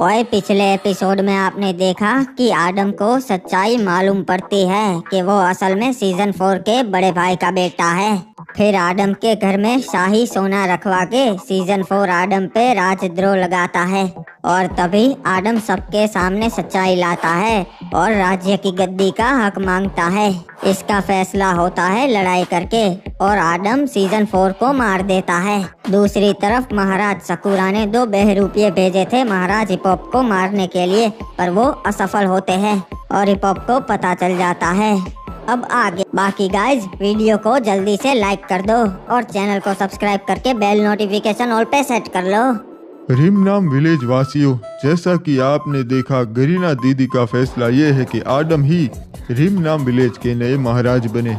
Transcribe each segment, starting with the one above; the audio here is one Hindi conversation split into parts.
ओए, पिछले एपिसोड में आपने देखा कि आदम को सच्चाई मालूम पड़ती है कि वो असल में सीजन 4 के बड़े भाई का बेटा है। फिर आदम के घर में शाही सोना रखवा के सीजन 4 आदम पे राजद्रोह लगाता है और तभी आदम सबके सामने सच्चाई लाता है और राज्य की गद्दी का हक मांगता है। इसका फैसला होता है लड़ाई करके और आदम सीजन 4 को मार देता है। दूसरी तरफ महाराज सकूरा ने 2 बहरूपिये भेजे थे महाराज हिपॉप को मारने के लिए, पर वो असफल होते हैं और हिपॉप को पता चल जाता है। अब आगे बाकी गाइज, वीडियो को जल्दी से लाइक कर दो और चैनल को सब्सक्राइब करके बेल नोटिफिकेशन ऑल पे सेट कर लो। रिम नाम विलेज वासियों, जैसा कि आपने देखा गरीना दीदी का फैसला ये है कि आदम ही रिम नाम विलेज के नए महाराज बने।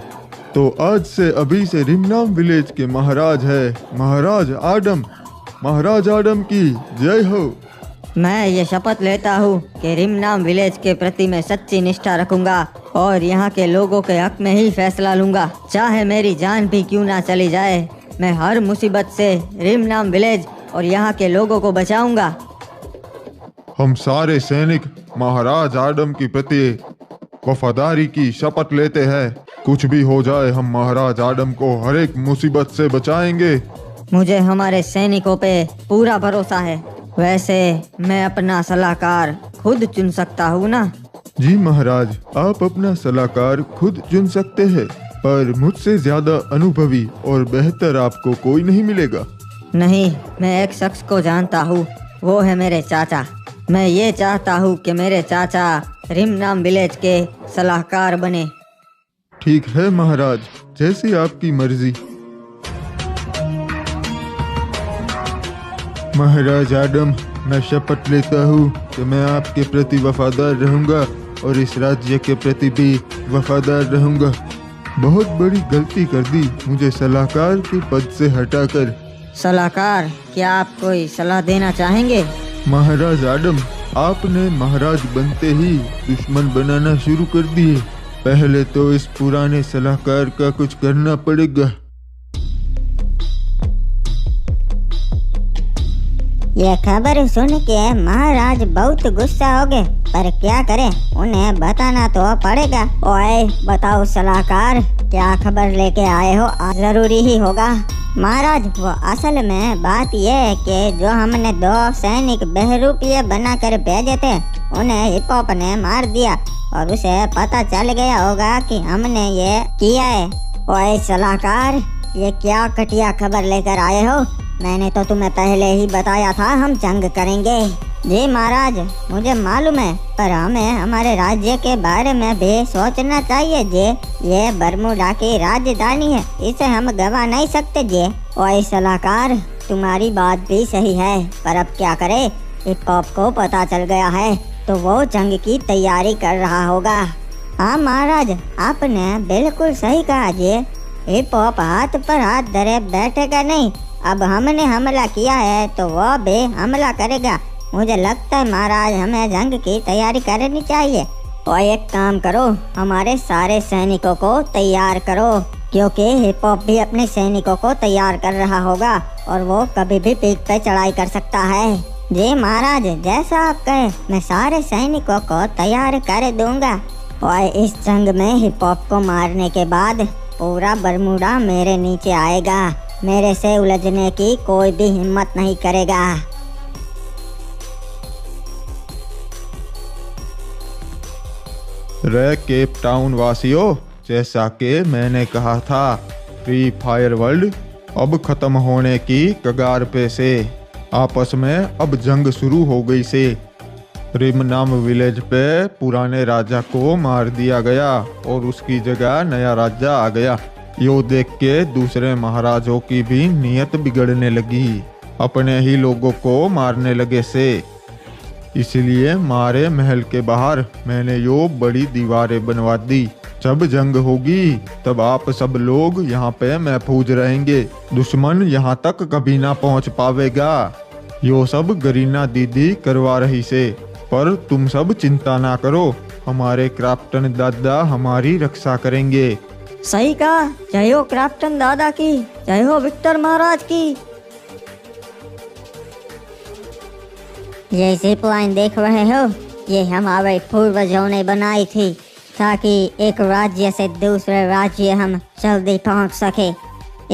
तो आज से अभी से रिम नाम विलेज के महाराज है महाराज आदम। महाराज आदम की जय हो। मैं ये शपथ लेता हूँ कि रिम नाम विलेज के प्रति मैं सच्ची निष्ठा रखूंगा और यहाँ के लोगों के हक में ही फैसला लूंगा, चाहे मेरी जान भी क्यों ना चली जाए। मैं हर मुसीबत से रिम नाम विलेज और यहाँ के लोगों को बचाऊंगा। हम सारे सैनिक महाराज आदम के प्रति वफादारी की शपथ लेते हैं। कुछ भी हो जाए हम महाराज आदम को हर एक मुसीबत से बचाएंगे। मुझे हमारे सैनिकों पे पूरा भरोसा है। वैसे मैं अपना सलाहकार खुद चुन सकता हूँ ना? जी महाराज, आप अपना सलाहकार खुद चुन सकते हैं, पर मुझसे ज्यादा अनुभवी और बेहतर आपको कोई नहीं मिलेगा। नहीं, मैं एक शख्स को जानता हूँ, वो है मेरे चाचा। मैं ये चाहता हूँ कि मेरे चाचा रिम नाम विलेज के सलाहकार बने। ठीक है महाराज, जैसी आपकी मर्जी। महाराज आदम, मैं शपथ लेता हूँ कि मैं आपके प्रति वफादार रहूँगा और इस राज्य के प्रति भी वफादार रहूँगा। बहुत बड़ी गलती कर दी मुझे सलाहकार के पद से हटाकर। सलाहकार, क्या आप कोई सलाह देना चाहेंगे? महाराज आदम, आपने महाराज बनते ही दुश्मन बनाना शुरू कर दिए। पहले तो इस पुराने सलाहकार का कुछ करना पड़ेगा। ये खबर सुन के महाराज बहुत गुस्सा हो गए, पर क्या करें, उन्हें बताना तो पड़ेगा। ओए बताओ सलाहकार, क्या खबर लेके आए हो? जरूरी ही होगा। महाराज, वो असल में बात ये है कि जो हमने 2 सैनिक बहरूपिये बनाकर भेजे थे, उन्हें हिपॉप ने मार दिया और उसे पता चल गया होगा कि हमने ये किया है। ओए सलाहकार, ये क्या घटिया खबर लेकर आए हो? मैंने तो तुम्हें पहले ही बताया था हम जंग करेंगे। जी महाराज, मुझे मालूम है, पर हमें हमारे राज्य के बारे में भी सोचना चाहिए जी। ये बरमूडा की राजधानी है, इसे हम गवा नहीं सकते जी। ओए सलाहकार, तुम्हारी बात भी सही है, पर अब क्या करे, हिपॉप को पता चल गया है तो वो जंग की तैयारी कर रहा होगा। हाँ महाराज, आपने बिल्कुल सही कहा जी। हिपॉप हाथ पर हाथ धरे बैठेगा नहीं। अब हमने हमला किया है तो वो भी हमला करेगा। मुझे लगता है महाराज, हमें जंग की तैयारी करनी चाहिए। और एक काम करो, हमारे सारे सैनिकों को तैयार करो, क्योंकि हिपॉप भी अपने सैनिकों को तैयार कर रहा होगा और वो कभी भी पीठ पे चढ़ाई कर सकता है। जी महाराज, जैसा आप कहें, मैं सारे सैनिकों को तैयार कर दूंगा। और इस जंग में हिपॉप को मारने के बाद पूरा बरमूडा मेरे नीचे आएगा। मेरे से उलझने की कोई भी हिम्मत नहीं करेगा। रे केप टाउन वासियों, जैसा कि मैंने कहा था, फ्री फायर वर्ल्ड अब खत्म होने की कगार पे से। आपस में अब जंग शुरू हो गई से। रिम नाम विलेज पे पुराने राजा को मार दिया गया और उसकी जगह नया राजा आ गया। यो देख के दूसरे महाराजों की भी नीयत बिगड़ने लगी, अपने ही लोगों को मारने लगे से। इसलिए मारे महल के बाहर मैंने यो बड़ी दीवारें बनवा दी। जब जंग होगी तब आप सब लोग यहाँ पे महफूज रहेंगे, दुश्मन यहाँ तक कभी ना पहुँच पावेगा। यो सब गरीना दीदी करवा रही से, पर तुम सब चिंता ना करो, हमारे क्राफ्टन दादा हमारी रक्षा करेंगे। सही कहा। जय हो क्राफ्टन दादा की, जय हो विक्टर महाराज की। ये जिप लाइन देख रहे हो, ये हमारे पूर्वजों ने बनाई थी ताकि एक राज्य से दूसरे राज्य हम जल्दी पहुंच सके।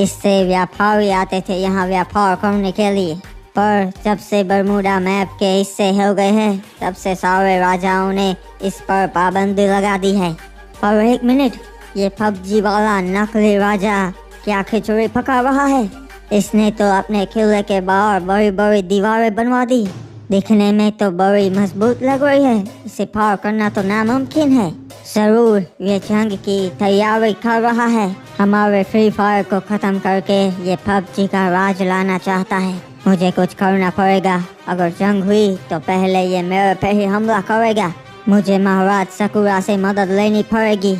इससे व्यापारी आते थे यहाँ व्यापार करने के लिए, पर जब से बरमूडा मैप के हिस्से हो गए हैं तब से सारे राजाओं ने इस पर पाबंदी लगा दी है। पर एक मिनट, ये पबजी वाला नकली राजा क्या खिचड़ी पका रहा है? इसने तो अपने किले के बाहर बड़ी बड़ी दीवारें बनवा दी। दिखने में तो बड़ी मजबूत लग रही है, इसे पार करना तो नामुमकिन है। जरूर ये जंग की तैयारी कर रहा है। हमारे फ्री फायर को खत्म करके ये पबजी का राज लाना चाहता है। मुझे कुछ करना पड़ेगा। अगर जंग हुई तो पहले ये मेरे पे ही हमला करेगा। मुझे महाराज सकुरा से मदद लेनी पड़ेगी।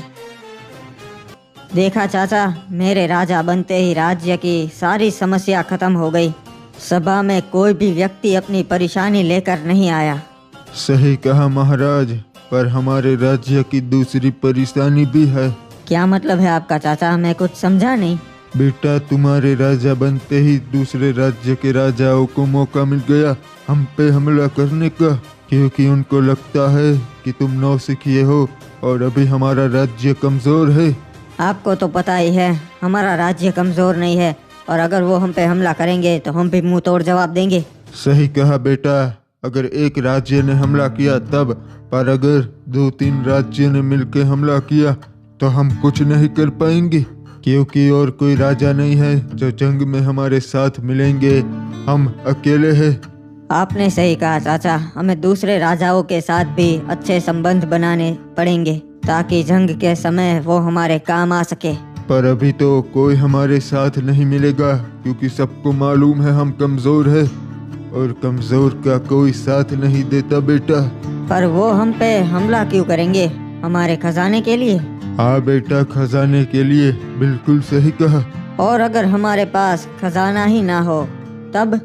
देखा चाचा, मेरे राजा बनते ही राज्य की सारी समस्या खत्म हो गई। सभा में कोई भी व्यक्ति अपनी परेशानी लेकर नहीं आया। सही कहा महाराज, पर हमारे राज्य की दूसरी परेशानी भी है। क्या मतलब है आपका चाचा? मैं कुछ समझा नहीं। बेटा, तुम्हारे राजा बनते ही दूसरे राज्य के राजाओं को मौका मिल गया हम पे हमला करने का, क्योंकि उनको लगता है कि तुम नौसिखिए हो और अभी हमारा राज्य कमजोर है। आपको तो पता ही है हमारा राज्य कमजोर नहीं है, और अगर वो हम पे हमला करेंगे तो हम भी मुंह तोड़ जवाब देंगे। सही कहा बेटा, अगर एक राज्य ने हमला किया तब, पर अगर 2-3 राज्य ने मिलकर हमला किया तो हम कुछ नहीं कर पाएंगे, क्योंकि और कोई राजा नहीं है जो जंग में हमारे साथ मिलेंगे। हम अकेले हैं। आपने सही कहा चाचा, हमें दूसरे राजाओं के साथ भी अच्छे संबंध बनाने पड़ेंगे ताकि जंग के समय वो हमारे काम आ सके। पर अभी तो कोई हमारे साथ नहीं मिलेगा, क्योंकि सबको मालूम है हम कमजोर हैं और कमजोर का कोई साथ नहीं देता बेटा। पर वो हम पे हमला क्यों करेंगे? हमारे खजाने के लिए? हाँ बेटा, खजाने के लिए। बिल्कुल सही कहा। और अगर हमारे पास खजाना ही ना हो तब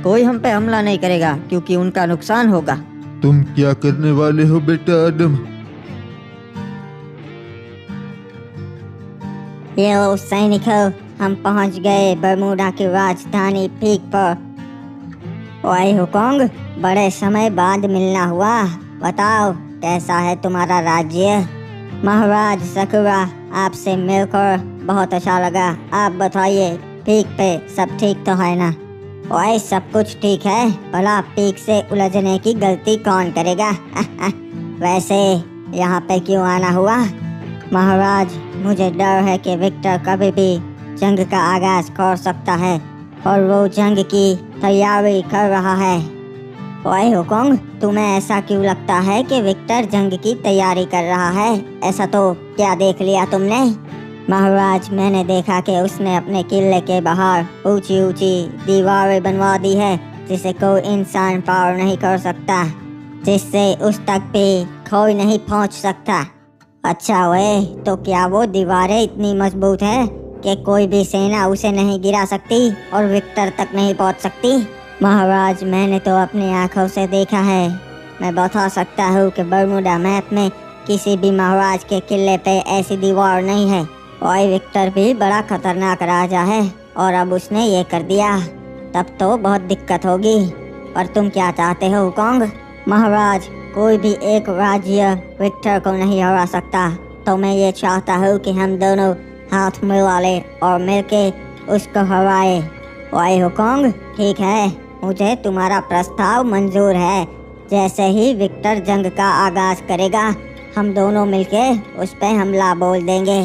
कोई हम पे हमला नहीं करेगा, क्योंकि उनका नुकसान होगा। तुम क्या करने वाले हो बेटा आदम? ये लो सैनिकों, हम पहुंच गए बरमूडा की राजधानी पीक पर। ओए हुकोंग, बड़े समय बाद मिलना हुआ। बताओ कैसा है तुम्हारा राज्य? महाराज सकुरा, आपसे मिलकर बहुत अच्छा लगा। आप बताइए पीक पे सब ठीक तो है ना? ओए सब कुछ ठीक है, भला पीक से उलझने की गलती कौन करेगा? वैसे यहाँ पे क्यों आना हुआ? महाराज, मुझे डर है कि विक्टर कभी भी जंग का आगाज कर सकता है और वो जंग की तैयारी कर रहा है। ओए हुकोंग, तुम्हें ऐसा क्यों लगता है कि विक्टर जंग की तैयारी कर रहा है? ऐसा तो क्या देख लिया तुमने? महाराज, मैंने देखा कि उसने अपने किले के बाहर ऊंची ऊंची दीवारें बनवा दी है जिसे कोई इंसान पार नहीं कर सकता, जिससे उस तक भी कोई नहीं पहुंच सकता। अच्छा वे, तो क्या वो दीवारें इतनी मजबूत है कि कोई भी सेना उसे नहीं गिरा सकती और विक्टर तक नहीं पहुंच सकती? महाराज, मैंने तो अपनी आंखों से देखा है। मैं बता सकता हूँ कि बरमूडा मैप में किसी भी महाराज के किले पे ऐसी दीवार नहीं है। और विक्टर भी बड़ा खतरनाक राजा है और अब उसने ये कर दिया, तब तो बहुत दिक्कत होगी। और तुम क्या चाहते हो हुकोंग? महाराज, कोई भी एक राज्य विक्टर को नहीं हरा सकता, तो मैं ये चाहता हूँ कि हम दोनों हाथ मिला ले और मिलके उसको हराए। ओए हुकोंग, ठीक है, मुझे तुम्हारा प्रस्ताव मंजूर है। जैसे ही विक्टर जंग का आगाज करेगा हम दोनों मिलके उस पे हमला बोल देंगे।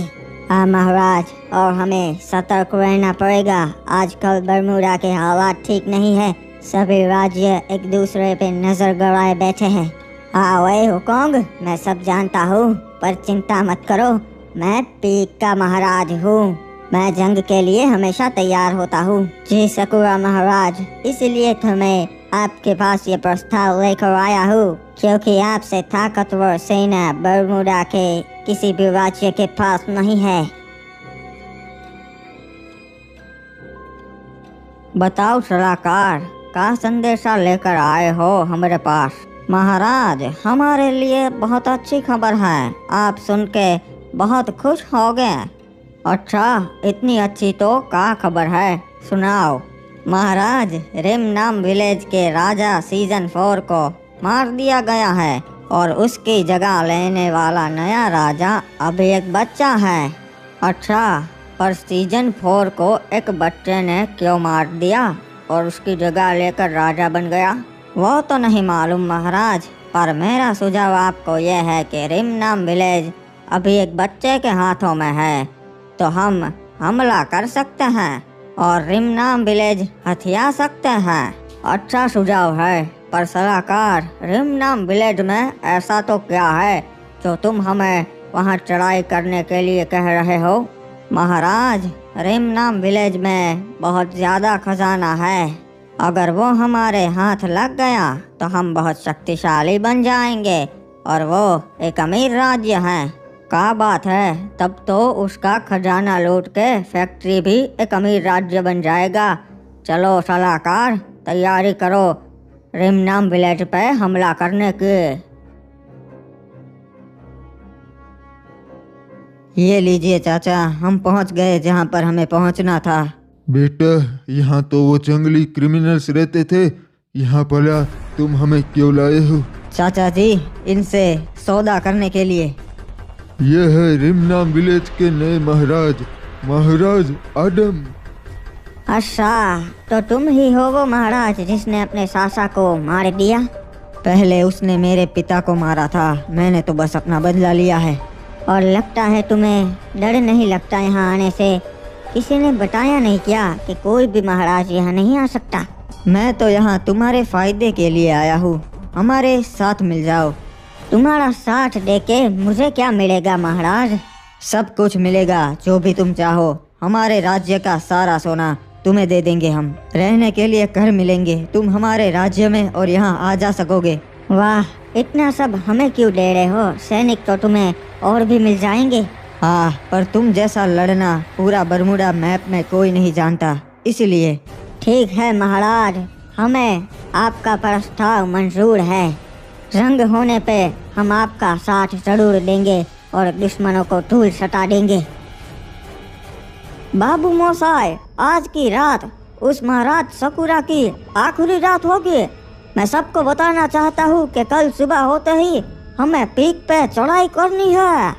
हाँ महाराज, और हमें सतर्क रहना पड़ेगा। आजकल बरमूडा के हालात ठीक नहीं है, सभी राज्य एक दूसरे पे नजर गड़ाए बैठे हैं। हाँ ओए हुकोंग, मैं सब जानता हूँ, पर चिंता मत करो, मैं पीक का महाराज हूँ। मैं जंग के लिए हमेशा तैयार होता हूँ। जी सकुरा महाराज, इसीलिए तो मैं आपके पास ये प्रस्ताव लेकर आया हूँ, क्योंकि आपसे ताकतवर सेना बरमूडा के किसी भी राज्य के पास नहीं है। बताओ सलाहकार, का संदेशा लेकर आए हो हमारे पास? महाराज, हमारे लिए बहुत अच्छी खबर है, आप सुन के बहुत खुश हो गए। अच्छा, इतनी अच्छी तो क्या खबर है, सुनाओ। महाराज, रिम नाम विलेज के राजा सीजन 4 को मार दिया गया है और उसकी जगह लेने वाला नया राजा अभी एक बच्चा है। अच्छा, पर सीजन 4 को एक बच्चे ने क्यों मार दिया और उसकी जगह लेकर राजा बन गया, वो तो नहीं मालूम महाराज। पर मेरा सुझाव आपको यह है कि रिम नाम विलेज अभी एक बच्चे के हाथों में है, तो हम हमला कर सकते हैं और रिम नाम विलेज हथिया सकते हैं। अच्छा सुझाव है, पर सलाहकार, रिम नाम विलेज में ऐसा तो क्या है जो तुम हमें वहां चढ़ाई करने के लिए कह रहे हो? महाराज, रिम नाम विलेज में बहुत ज़्यादा खजाना है। अगर वो हमारे हाथ लग गया तो हम बहुत शक्तिशाली बन जाएंगे और वो एक अमीर राज्य है। क्या बात है, तब तो उसका खजाना लूट के फैक्ट्री भी एक अमीर राज्य बन जाएगा। चलो सलाहकार, तैयारी करो रिम नाम विलेज पे हमला करने की। ये लीजिए चाचा, हम पहुंच गए जहां पर हमें पहुंचना था। बेटा, यहाँ तो वो जंगली क्रिमिनल्स रहते थे, यहाँ भला तुम हमें क्यों लाए हो? चाचा जी, इनसे सौदा करने के लिए। यह है रिम नाम विलेज के नए महाराज, महाराज आदम। अच्छा, तो तुम ही हो वो महाराज जिसने अपने सासा को मार दिया? पहले उसने मेरे पिता को मारा था, मैंने तो बस अपना बदला लिया है। और लगता है तुम्हें डर नहीं लगता यहाँ आने से? किसी ने बताया नहीं क्या कि कोई भी महाराज यहाँ नहीं आ सकता? मैं तो यहाँ तुम्हारे फायदे के लिए आया हूँ, हमारे साथ मिल जाओ। तुम्हारा साथ देके मुझे क्या मिलेगा महाराज? सब कुछ मिलेगा जो भी तुम चाहो। हमारे राज्य का सारा सोना तुम्हें दे देंगे हम। रहने के लिए घर मिलेंगे, तुम हमारे राज्य में और यहाँ आ जा सकोगे। वाह, इतना सब हमें क्यों दे रहे हो? सैनिक तो तुम्हें और भी मिल जाएंगे। हाँ, पर तुम जैसा लड़ना पूरा बरमुडा मैप में कोई नहीं जानता, इसलिए। ठीक है महाराज, हमें आपका प्रस्ताव मंजूर है। जंग होने पे हम आपका साथ जरूर देंगे और दुश्मनों को धूल सटा देंगे। बाबू मोसाई, आज की रात उस महाराज सकुरा की आखिरी रात होगी। मैं सबको बताना चाहता हूँ कि कल सुबह होते ही हमें पीक पे चढ़ाई करनी है।